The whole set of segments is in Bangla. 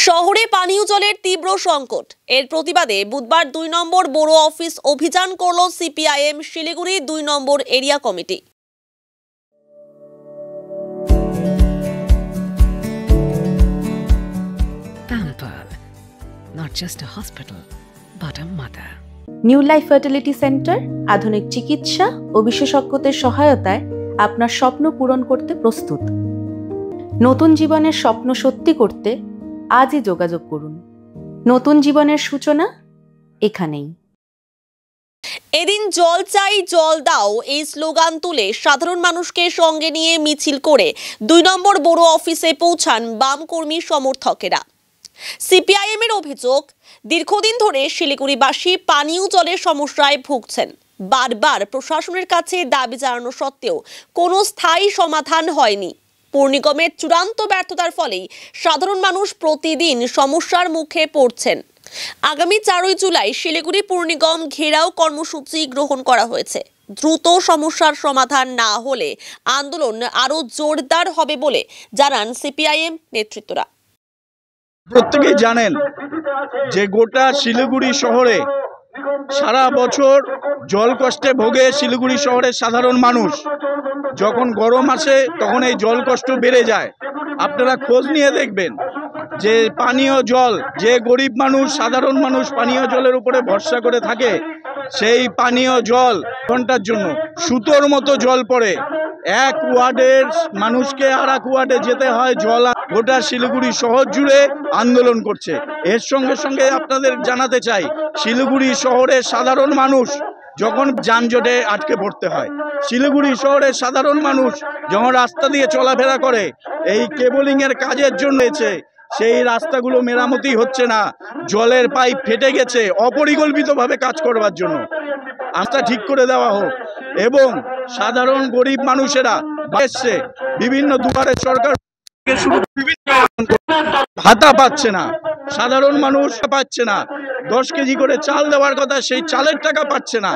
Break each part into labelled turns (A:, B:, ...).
A: শহরে পানীয় জলের তীব্র সংকট। এর প্রতিবাদে বুধবার ২ নম্বর বড় অফিস অভিযান করল CPIM Siliguri ২ number area committee.
B: Pampered, not just a hospital, but a mother.
C: New life fertility centre আধুনিক চিকিৎসা ও বিশেষজ্ঞদের সহায়তায় আপনার স্বপ্ন পূরণ করতে প্রস্তুত। নতুন জীবনের স্বপ্ন সত্যি করতে আজই যোগাযোগ করুন। নতুন জীবনের সূচনা এখানেই।
A: এদিন জল চাই জল দাও এই স্লোগান তুলে সাধারণ মানুষকে সঙ্গে নিয়ে মিছিল করে ২ নম্বর বড় অফিসে পৌঁছান বাম কর্মী সমর্থকেরা। সিপিআইএম এর অভিযোগ, দীর্ঘদিন ধরে শিলিগুড়িবাসী পানীয় জলের সমস্যায় ভুগছেন। বারবার প্রশাসনের কাছে দাবি জানানো সত্ত্বেও কোনো স্থায়ী সমাধান হয়নি। পৌর নিগমের চূড়ান্ত ব্যর্থতার ফলেই সাধারণ মানুষ প্রতিদিন সমস্যার মুখে পড়ছেন। আগামী ৪ জুলাই শিলিগুড়ি পৌর নিগম ঘেরাও কর্মসূচি গ্রহণ করা হয়েছে। দ্রুত সমস্যার সমাধান না হলে আন্দোলন আরো জোরদার হবে বলে জানান সিপিআইএম নেতৃত্বরা।
D: প্রত্যেকেই জানেন যে গোটা শিলিগুড়ি শহরে সারা বছর জল কষ্টে ভোগে শিলিগুড়ি শহরের সাধারণ মানুষ। যখন গরম আসে তখন এই জল কষ্ট বেড়ে যায়। আপনারা খোঁজ নিয়ে দেখবেন যে পানীয় জল, যে গরিব মানুষ, সাধারণ মানুষ পানীয় জলের উপরে ভরসা করে থাকে, সেই পানীয় জল ঘন্টার জন্য সুতোর মতো জল পড়ে। এক ওয়ার্ডের মানুষকে আর এক ওয়ার্ডে যেতে হয় জল। গোটা শিলিগুড়ি শহর জুড়ে আন্দোলন করছে। এর সঙ্গে সঙ্গে আপনাদের জানাতে চাই, শিলিগুড়ি শহরের সাধারণ মানুষ যখন যানজটে আটকে পড়তে হয়, শিলিগুড়ি শহরের সাধারণ মানুষ যখন রাস্তা দিয়ে চলাফেরা করে, এই কেবলিংয়ের কাজের জন্য সেই রাস্তাগুলো মেরামতি হচ্ছে না, জলের পাইপ ফেটে গেছে, অপরিকল্পিতভাবে কাজ করবার জন্য রাস্তা ঠিক করে দেওয়া হোক। এবং সাধারণ গরিব মানুষেরা এসছে বিভিন্ন দুয়ারে সরকার ভাতা পাচ্ছে না, সাধারণ মানুষ পাচ্ছে না। 10 কেজি করে চাল দেওয়ার কথা, সেই চালের টাকা পাচ্ছে না।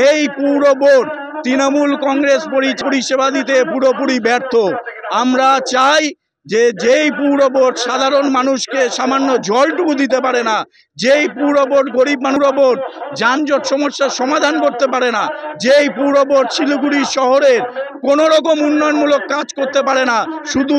D: এই পুর বোর্ড তৃণমূল কংগ্রেস পরিষেবা দিতে পুরোপুরি ব্যর্থ। আমরা চাই যে যেই পৌর বোর্ড সাধারণ মানুষকে সামান্য জলটুকু দিতে পারে না, যেই পৌর বোর্ড গরিব মানুষ বোর্ড যানজট সমস্যার সমাধান করতে পারে না, যেই পৌর বোর্ড শিলিগুড়ি শহরের কোনো রকম উন্নয়নমূলক কাজ করতে পারে না, শুধু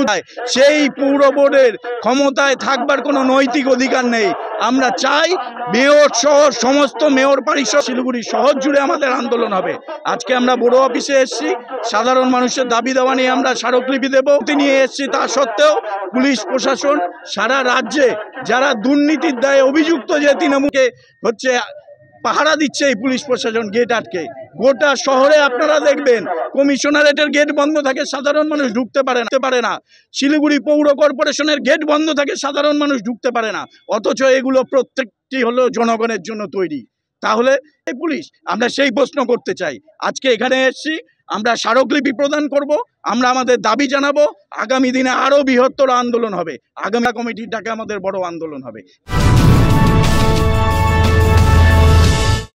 D: সেই পৌর বোর্ডের ক্ষমতায় থাকবার কোনো নৈতিক অধিকার নেই। আমরা চাই মেয়র সহ সমস্ত মেয়র পরিষদ শিলিগুড়ি শহর জুড়ে আমাদের আন্দোলন হবে। আজকে আমরা বড় অফিসে এসেছি, সাধারণ মানুষের দাবি দেওয়া নিয়ে আমরা স্মারকলিপি দেব নিয়ে এসেছি। তা সত্ত্বেও পুলিশ প্রশাসন সারা রাজ্যে যারা দুর্নীতির দায়ে অভিযুক্ত, যে তৃণমূলকে পাহারা দিচ্ছে এই পুলিশ প্রশাসন গেট আটকে। গোটা শহরে আপনারা দেখবেন কমিশনারেটের গেট বন্ধ থাকে, সাধারণ মানুষ ঢুকতে পারে না। শিলিগুড়ি পৌর কর্পোরেশনের গেট বন্ধ থাকে, সাধারণ মানুষ ঢুকতে পারে না। অথচ এগুলো প্রত্যেকটি হলো জনগণের জন্য তৈরি। তাহলে এই পুলিশ, আমরা সেই প্রশ্ন করতে চাই। আজকে এখানে এসেছি, আমরা স্মারকলিপি প্রদান করব, আমরা আমাদের দাবি জানাবো। আগামী দিনে আরো বৃহত্তর আন্দোলন হবে। আগামী কমিটির ডাকে আমাদের বড় আন্দোলন হবে।